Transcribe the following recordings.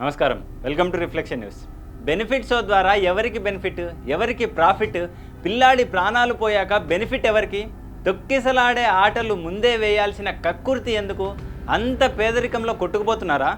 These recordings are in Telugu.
నమస్కారం, welcome to reflection news. Benefit show ద్వారా ఎవరికి బెనిఫిట్, ఎవరికి ప్రాఫిట్? పిల్లాడి ప్రాణాలు పోయాక బెనిఫిట్ ఎవరికి? తొక్కిసలాడే ఆటలు ముందే వేయాల్సిన కక్కుర్తి ఎందుకు? అంత పేదరికంలో కొట్టుకుపోతున్నారా?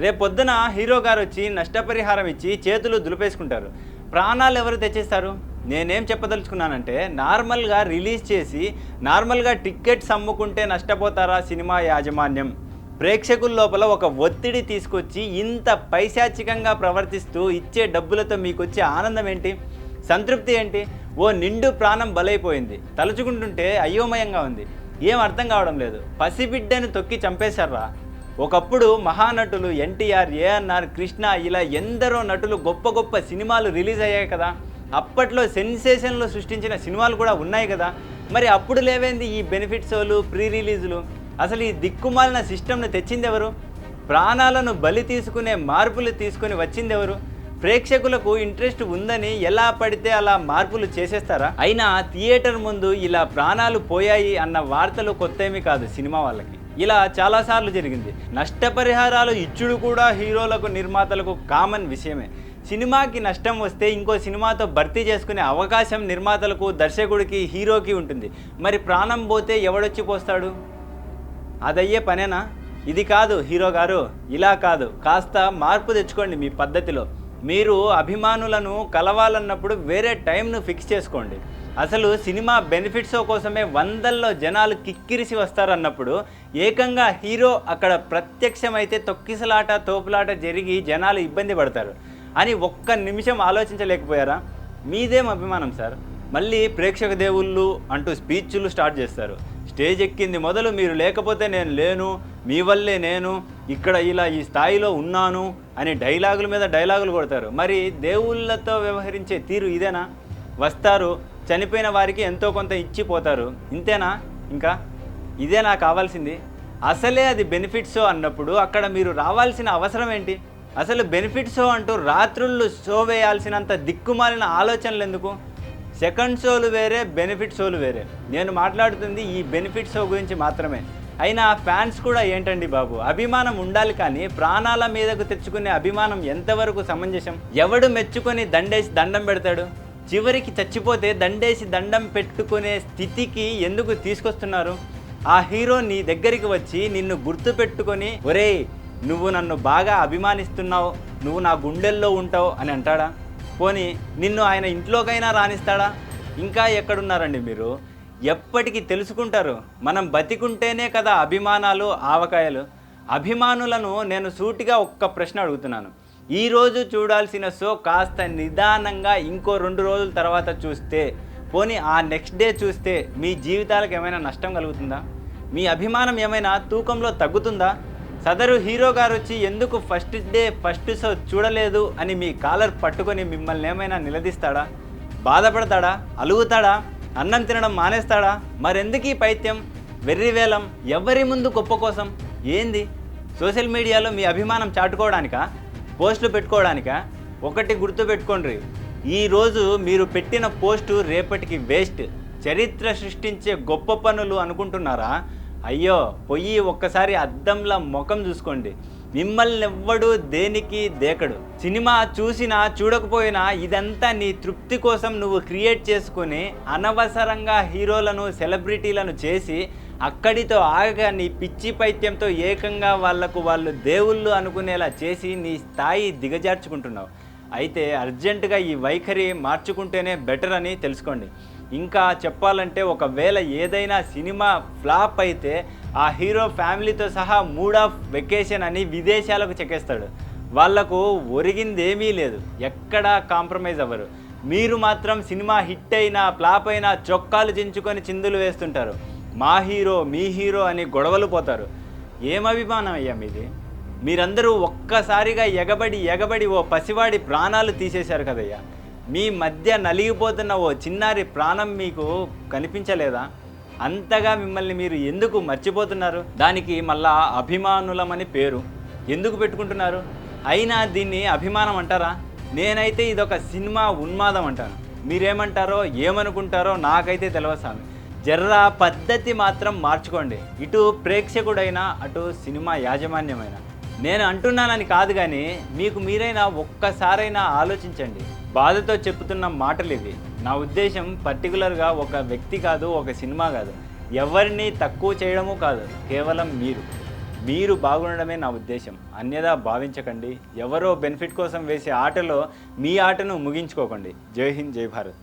రేపొద్దున హీరో గారు వచ్చి నష్టపరిహారం ఇచ్చి చేతులు దులిపేసుకుంటారు. ప్రాణాలు ఎవరు తెచ్చేస్తారు? నేనేం చెప్పదలుచుకున్నానంటే, నార్మల్గా రిలీజ్ చేసి నార్మల్గా టికెట్స్ అమ్ముకుంటే నష్టపోతారా సినిమా యాజమాన్యం? ప్రేక్షకుల లోపల ఒక ఒత్తిడి తీసుకొచ్చి ఇంత పైశాచికంగా ప్రవర్తిస్తూ ఇచ్చే డబ్బులతో మీకు వచ్చే ఆనందం ఏంటి? సంతృప్తి ఏంటి? ఓ నిండు ప్రాణం బలైపోయింది. తలుచుకుంటుంటే అయోమయంగా ఉంది. ఏం అర్థం కావడం లేదు. పసిబిడ్డను తొక్కి చంపేశారా? ఒకప్పుడు మహానటులు ఎన్టీఆర్, ఏఎన్ఆర్, కృష్ణ ఇలా ఎందరో నటులు గొప్ప గొప్ప సినిమాలు రిలీజ్ అయ్యాయి కదా. అప్పట్లో సెన్సేషన్లు సృష్టించిన సినిమాలు కూడా ఉన్నాయి కదా. మరి అప్పుడు లేవేంది ఈ బెనిఫిట్ షోలు, ప్రీ రిలీజులు? అసలు ఈ దిక్కుమాలిన సిస్టమ్ను తెచ్చిందెవరు? ప్రాణాలను బలి తీసుకునే మార్పులు తీసుకుని వచ్చిందెవరు? ప్రేక్షకులకు ఇంట్రెస్ట్ ఉందని ఎలా పడితే అలా మార్పులు చేసేస్తారా? అయినా థియేటర్ ముందు ఇలా ప్రాణాలు పోయాయి అన్న వార్తలు కొత్తేమీ కాదు సినిమా వాళ్ళకి. ఇలా చాలాసార్లు జరిగింది. నష్టపరిహారాలు ఇచ్చుడు కూడా హీరోలకు, నిర్మాతలకు కామన్ విషయమే. సినిమాకి నష్టం వస్తే ఇంకో సినిమాతో భర్తీ చేసుకునే అవకాశం నిర్మాతలకు, దర్శకుడికి, హీరోకి ఉంటుంది. మరి ప్రాణం పోతే ఎవడొచ్చి పోస్తాడు? అదయ్యే పనేనా? ఇది కాదు హీరో గారు, ఇలా కాదు. కాస్త మార్పు తెచ్చుకోండి మీ పద్ధతిలో. మీరు అభిమానులను కలవాలన్నప్పుడు వేరే టైంను ఫిక్స్ చేసుకోండి. అసలు సినిమా బెనిఫిట్ షో కోసమే వందల్లో జనాలు కిక్కిరిసి వస్తారన్నప్పుడు ఏకంగా హీరో అక్కడ ప్రత్యక్షమైతే తొక్కిసలాట, తోపులాట జరిగి జనాలు ఇబ్బంది పడతారు అని ఒక్క నిమిషం ఆలోచించలేకపోయారా? మీదేం అభిమానం సార్? మళ్ళీ ప్రేక్షక దేవుళ్ళు అంటూ స్పీచ్లు స్టార్ట్ చేస్తారు. స్టేజ్ ఎక్కింది మొదలు మీరు లేకపోతే నేను లేను, మీ వల్లే నేను ఇక్కడ ఇలా ఈ స్థాయిలో ఉన్నాను అని డైలాగుల మీద డైలాగులు కొడతారు. మరి దేవుళ్ళతో వ్యవహరించే తీరు ఇదేనా? వస్తారు, చనిపోయిన వారికి ఎంతో కొంత ఇచ్చిపోతారు, ఇంతేనా? ఇంకా ఇదేనా కావాల్సింది? అసలే అది బెనిఫిట్ షో అన్నప్పుడు అక్కడ మీరు రావాల్సిన అవసరం ఏంటి? అసలు బెనిఫిట్ షో అంటూ రాత్రుళ్ళు షో వేయాల్సినంత దిక్కుమాలిన ఆలోచనలు ఎందుకు? సెకండ్ షోలు వేరే, బెనిఫిట్ షోలు వేరే. నేను మాట్లాడుతుంది ఈ బెనిఫిట్ షో గురించి మాత్రమే. అయినా ఫ్యాన్స్ కూడా ఏంటండి బాబు, అభిమానం ఉండాలి కానీ ప్రాణాల మీదకు తెచ్చుకునే అభిమానం ఎంతవరకు సమంజసం? ఎవడు మెచ్చుకొని దండేసి దండం పెడతాడు? చివరికి చచ్చిపోతే దండేసి దండం పెట్టుకునే స్థితికి ఎందుకు తీసుకొస్తున్నారు? ఆ హీరో నీ దగ్గరికి వచ్చి నిన్ను గుర్తు పెట్టుకొని, ఒరేయ్ నువ్వు నన్ను బాగా అభిమానిస్తున్నావు, నువ్వు నా గుండెల్లో ఉంటావు అని అంటాడా? పోనీ నిన్ను ఆయన ఇంట్లోకైనా రాణిస్తాడా? ఇంకా ఎక్కడున్నారండి మీరు? ఎప్పటికీ తెలుసుకుంటారు. మనం బతికుంటేనే కదా అభిమానాలు, ఆవకాయలు. అభిమానులను నేను సూటిగా ఒక్క ప్రశ్న అడుగుతున్నాను. ఈరోజు చూడాల్సిన షో కాస్త నిదానంగా ఇంకో 2 రోజుల తర్వాత చూస్తే, పోనీ ఆ నెక్స్ట్ డే చూస్తే మీ జీవితాలకు ఏమైనా నష్టం కలుగుతుందా? మీ అభిమానం ఏమైనా తూకంలో తగ్గుతుందా? సదరు హీరో గారు వచ్చి ఎందుకు ఫస్ట్ డే ఫస్ట్ షో చూడలేదు అని మీ కాలర్ పట్టుకొని మిమ్మల్ని ఏమైనా నిలదీస్తాడా? బాధపడతాడా? అలుగుతాడా? అన్నం తినడం మానేస్తాడా? మరెందుకు ఈ పైత్యం, వెర్రివేలం? ఎవరి ముందు గొప్ప కోసం? ఏంది? సోషల్ మీడియాలో మీ అభిమానం చాటుకోవడానికా? పోస్టులు పెట్టుకోవడానికా? ఒకటి గుర్తుపెట్టుకోండి, ఈరోజు మీరు పెట్టిన పోస్టు రేపటికి వేస్ట్. చరిత్ర సృష్టించే గొప్ప పనులు అనుకుంటున్నారా? అయ్యో పొయ్యి ఒక్కసారి అద్దంలో ముఖం చూసుకోండి. మిమ్మల్ని ఎవ్వడు దేనికి దేకడు. సినిమా చూసినా చూడకపోయినా ఇదంతా నీ తృప్తి కోసం నువ్వు క్రియేట్ చేసుకుని అనవసరంగా హీరోలను, సెలబ్రిటీలను చేసి అక్కడితో ఆగగా నీ పిచ్చి పైత్యంతో ఏకంగా వాళ్ళు దేవుళ్ళు అనుకునేలా చేసి నీ స్థాయి దిగజార్చుకుంటున్నావు. అయితే అర్జెంటుగా ఈ వైఖరి మార్చుకుంటేనే బెటర్ అని తెలుసుకోండి. ఇంకా చెప్పాలంటే ఒకవేళ ఏదైనా సినిమా ఫ్లాప్ అయితే ఆ హీరో ఫ్యామిలీతో సహా మూడ్ ఆఫ్ వెకేషన్ అని విదేశాలకు చెక్కేస్తాడు. వాళ్లకు ఒరిగిందేమీ లేదు, ఎక్కడా కాంప్రమైజ్ అవ్వరు. మీరు మాత్రం సినిమా హిట్ అయినా ఫ్లాప్ అయినా చొక్కాలు చించుకొని చిందులు వేస్తుంటారు. మా హీరో, మీ హీరో అని గొడవలు పోతారు. ఏం అభిమానం అయ్యా మీది? మీరందరూ ఒక్కసారిగా ఎగబడి ఓ పసివాడి ప్రాణాలు తీసేశారు కదయ్యా. మీ మధ్య నలిగిపోతున్న ఓ చిన్నారి ప్రాణం మీకు కనిపించలేదా? అంతగా మిమ్మల్ని మీరు ఎందుకు మర్చిపోతున్నారు? దానికి మళ్ళా అభిమానులమని పేరు ఎందుకు పెట్టుకుంటున్నారు? అయినా దీన్ని అభిమానం అంటారా? నేనైతే ఇదొక సినిమా ఉన్మాదం అంటాను. మీరేమంటారో ఏమనుకుంటారో నాకైతే తెలియదు స్వామి. జర్రా పద్ధతి మాత్రం మార్చుకోండి. ఇటు ప్రేక్షకుడైనా, అటు సినిమా యాజమాన్యమైనా. నేను అంటున్నానని కాదు కానీ మీకు మీరైనా ఒక్కసారైనా ఆలోచించండి. బాధతో చెప్తున్న మాటలు ఇవి. నా ఉద్దేశం పర్టికులర్గా ఒక వ్యక్తి కాదు, ఒక సినిమా కాదు, ఎవరిని తక్కువ చేయడము కాదు, కేవలం మీరు బాగుండడమే నా ఉద్దేశం. అన్యదా భావించకండి. ఎవరో బెనిఫిట్ కోసం వేసే ఆటలో మీ ఆటను ముగించుకోకండి. జై హింద్, జై భారత్.